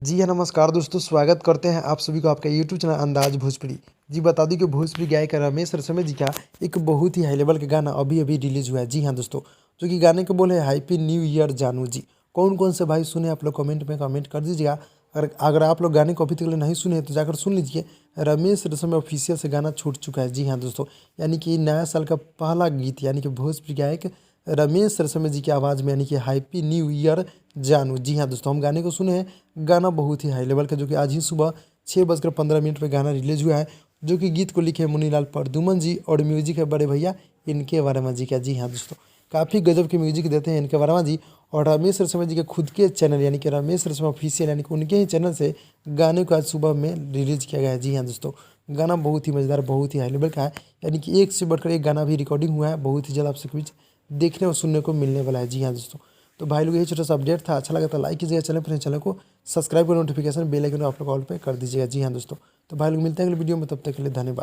जी हाँ, नमस्कार दोस्तों, स्वागत करते हैं आप सभी को आपका यूट्यूब चैनल अंदाज भोजपुरी। जी बता दूं कि भोजपुरी गायक रमेश रसोमे जी का एक बहुत ही हाई लेवल का गाना अभी-अभी रिलीज़ हुआ है। जी हाँ दोस्तों, जो कि गाने के बोल है हैप्पी न्यू ईयर जानू जी। कौन-कौन से भाई सुने आप लोग कमेंट में कमेंट कर दीजिएगा। अगर अगर आप लोग गाने को अभी तक नहीं सुने तो जाकर सुन लीजिए। रमेश रसोमे ऑफिशियल से गाना छूट चुका है। जी हाँ दोस्तों, यानी कि नया साल का पहला गीत यानी कि भोजपुरी गायक रमेश रसोमे जी की आवाज़ में यानी कि हैप्पी न्यू ईयर जानू। जी हाँ दोस्तों, हम गाने को सुने हैं। गाना बहुत ही हाई लेवल का, जो कि आज ही सुबह 6:15 पे गाना रिलीज़ हुआ है, जो कि गीत को लिखे हैं मुनीलाल परदुमन जी और म्यूजिक है बड़े भैया इनके वर्मा जी का। जी हाँ दोस्तों, काफ़ी गजब के म्यूजिक देते हैं इनके वर्मा जी। और रमेश रसोमे जी के खुद के चैनल यानी कि रमेश रसोमे ऑफिशियल यानी कि उनके ही चैनल से गाने को आज सुबह में रिलीज़ किया गया है। जी हाँ दोस्तों, गाना बहुत ही मज़ेदार, बहुत ही हाई लेवल का है, यानी कि एक से बढ़कर एक गाना भी रिकॉर्डिंग हुआ है। बहुत ही जल्द आप सबके बीच देखने और सुनने को मिलने वाला है। जी हाँ दोस्तों, तो भाई लोग यही छोटा सा अपडेट था। अच्छा लगा तो लाइक कीजिएगा, चैनल को सब्सक्राइब कर नोटिफिकेशन बेल आइकन आप लोग ऑल पे कर दीजिएगा। जी हाँ दोस्तों, तो भाई लोग मिलते हैं अगले वीडियो में, तब तक के लिए धन्यवाद।